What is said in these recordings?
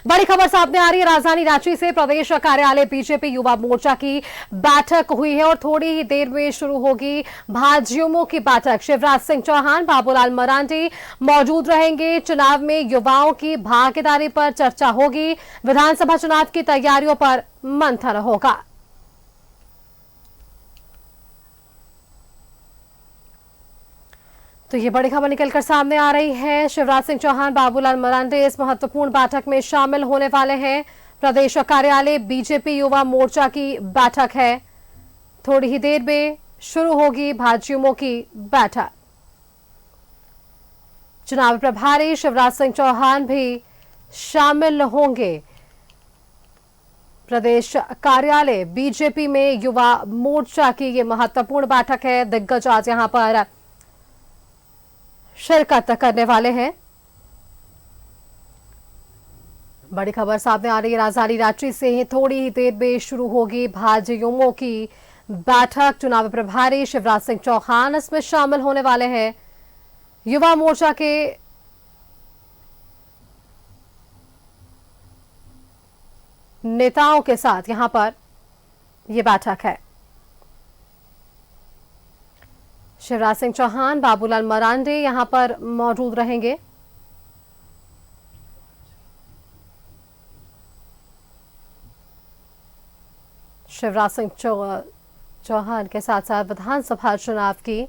बड़ी खबर सामने आ रही है। राजधानी रांची से प्रदेश कार्यालय बीजेपी युवा मोर्चा की बैठक हुई है और थोड़ी ही देर में शुरू होगी भाजयुमो की बैठक। शिवराज सिंह चौहान, बाबूलाल मरांडी मौजूद रहेंगे। चुनाव में युवाओं की भागीदारी पर चर्चा होगी। विधानसभा चुनाव की तैयारियों पर मंथन होगा। तो ये बड़ी खबर निकलकर सामने आ रही है। शिवराज सिंह चौहान, बाबूलाल मरांडी इस महत्वपूर्ण बैठक में शामिल होने वाले हैं। प्रदेश कार्यालय बीजेपी युवा मोर्चा की बैठक है। थोड़ी ही देर में शुरू होगी भाजयुमो की बैठक। चुनाव प्रभारी शिवराज सिंह चौहान भी शामिल होंगे। प्रदेश कार्यालय बीजेपी में युवा मोर्चा की ये महत्वपूर्ण बैठक है। दिग्गज आज यहां पर शिरकत करने वाले हैं। बड़ी खबर सामने आ रही है राजधानी रांची से। थोड़ी ही देर में शुरू होगी भाजयुमो की बैठक। चुनाव प्रभारी शिवराज सिंह चौहान इसमें शामिल होने वाले हैं। युवा मोर्चा के नेताओं के साथ यहां पर यह बैठक है। शिवराज सिंह चौहान, बाबूलाल मरांडी यहां पर मौजूद रहेंगे। शिवराज सिंह चौहान के साथ साथ विधानसभा चुनाव की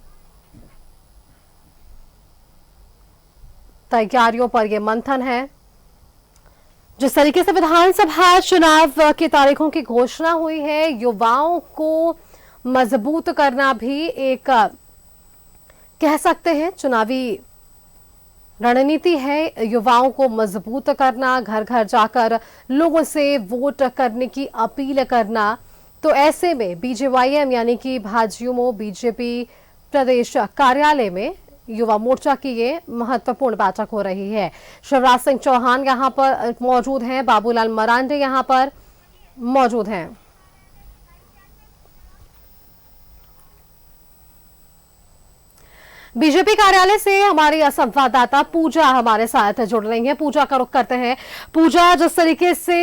तैयारियों पर यह मंथन है। जिस तरीके से विधानसभा चुनाव की तारीखों की घोषणा हुई है, युवाओं को मजबूत करना भी एक कह सकते हैं चुनावी रणनीति है। युवाओं को मजबूत करना, घर घर जाकर लोगों से वोट करने की अपील करना। तो ऐसे में बीजेवाईएम यानी कि भाजयुमो बीजेपी प्रदेश कार्यालय में युवा मोर्चा की ये महत्वपूर्ण बैठक हो रही है। शिवराज सिंह चौहान यहां पर मौजूद हैं, बाबूलाल मरांडी यहां पर मौजूद हैं। बीजेपी कार्यालय से हमारी संवाददाता पूजा हमारे साथ जुड़ रही है। पूजा का रुख करते हैं। पूजा, जिस तरीके से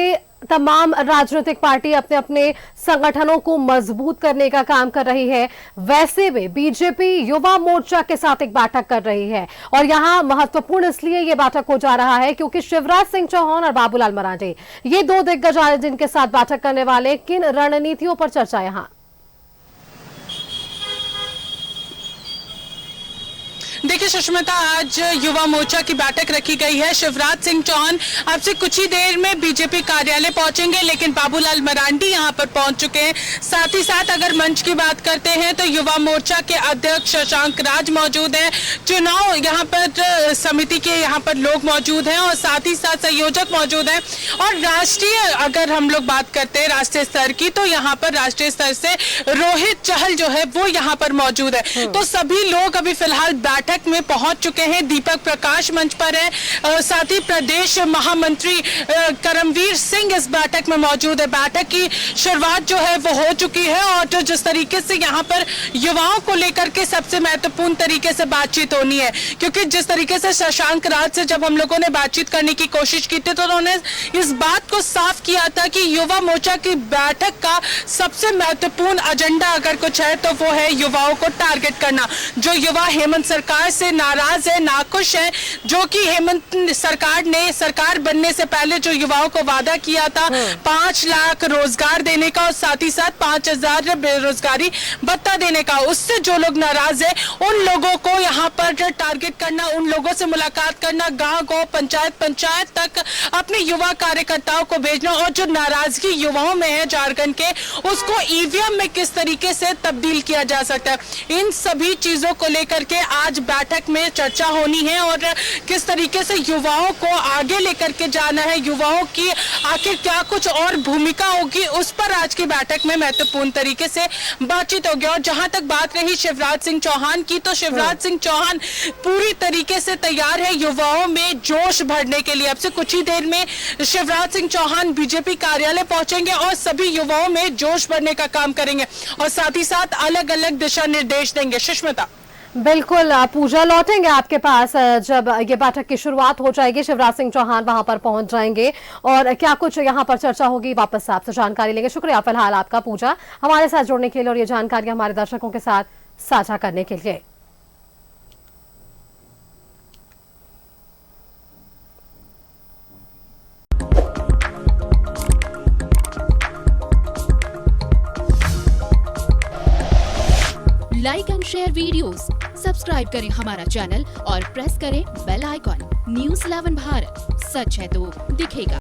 तमाम राजनीतिक पार्टी अपने अपने संगठनों को मजबूत करने का काम कर रही है, वैसे में बीजेपी युवा मोर्चा के साथ एक बैठक कर रही है और यहां महत्वपूर्ण इसलिए यह बैठक हो जा रहा है क्योंकि शिवराज सिंह चौहान और बाबूलाल मरांडी ये दो दिग्गज जिनके साथ बैठक करने वाले, किन रणनीतियों पर चर्चा यहां? देखिए सुष्मिता, आज युवा मोर्चा की बैठक रखी गई है। शिवराज सिंह चौहान अब से कुछ ही देर में बीजेपी कार्यालय पहुंचेंगे, लेकिन बाबूलाल मरांडी यहां पर पहुंच चुके हैं। साथ ही साथ अगर मंच की बात करते हैं तो युवा मोर्चा के अध्यक्ष शशांक राज मौजूद हैं। चुनाव यहां पर समिति के यहां पर लोग मौजूद हैं और साथ ही साथ संयोजक मौजूद हैं। और राष्ट्रीय अगर हम लोग बात करते हैं राष्ट्रीय स्तर की, तो यहाँ पर राष्ट्रीय स्तर से रोहित चहल जो है वो यहाँ पर मौजूद है। तो सभी लोग अभी फिलहाल बैठक में पहुंच चुके हैं। दीपक प्रकाश मंच पर है, साथ ही प्रदेश महामंत्री करमवीर सिंह इस बैठक में मौजूद है। बैठक की शुरुआत जो है वो हो चुकी है और जो जिस तरीके से यहाँ पर युवाओं को लेकर के सबसे महत्वपूर्ण तरीके से बातचीत होनी है, क्योंकि जिस तरीके से शशांक राज से जब हम लोगों ने बातचीत करने की कोशिश की थी तो उन्होंने इस बात को साफ किया था कि युवा मोर्चा की बैठक का सबसे महत्वपूर्ण एजेंडा अगर कुछ है तो वो है युवाओं को टारगेट करना। जो युवा हेमंत सरकार से नाराज है, नाखुश है, जो कि हेमंत सरकार ने सरकार बनने से पहले जो युवाओं को वादा किया था 5 लाख रोजगार देने का और साथ ही साथ 5000 बेरोजगारी भत्ता देने का, उससे जो लोग नाराज है उन लोगों को यहाँ पर टारगेट करना, उन लोगों से मुलाकात करना, गांव-गांव, पंचायत तक अपने युवा कार्यकर्ताओं को भेजना और जो नाराजगी युवाओं में है झारखंड के, उसको ईवीएम में किस तरीके से तब्दील किया जा सकता है। इन सभी चीजों को लेकर के आज बैठक में चर्चा होनी है और किस तरीके से युवाओं को आगे लेकर के जाना है, युवाओं की आखिर क्या कुछ और भूमिका होगी, उस पर आज की बैठक में महत्वपूर्ण तरीके से बातचीत होगी। और जहां तक बात रही शिवराज सिंह चौहान की, तो शिवराज सिंह चौहान पूरी तरीके से तैयार है युवाओं में जोश भरने के लिए। अब से कुछ ही देर में शिवराज सिंह चौहान बीजेपी कार्यालय पहुंचेंगे और सभी युवाओं में जोश भरने का काम करेंगे और साथ ही साथ अलग अलग दिशा निर्देश देंगे। सुष्मिता, बिल्कुल पूजा, लौटेंगे आपके पास जब ये बैठक की शुरुआत हो जाएगी। शिवराज सिंह चौहान वहां पर पहुंच जाएंगे और क्या कुछ यहां पर चर्चा होगी, वापस आपसे जानकारी लेंगे। शुक्रिया फिलहाल आपका पूजा, हमारे साथ जुड़ने के लिए और ये जानकारी हमारे दर्शकों के साथ साझा करने के लिए। Like and share videos, subscribe करें हमारा चैनल और प्रेस करें बेल आइकॉन। न्यूज़ 11 भारत, सच है तो दिखेगा।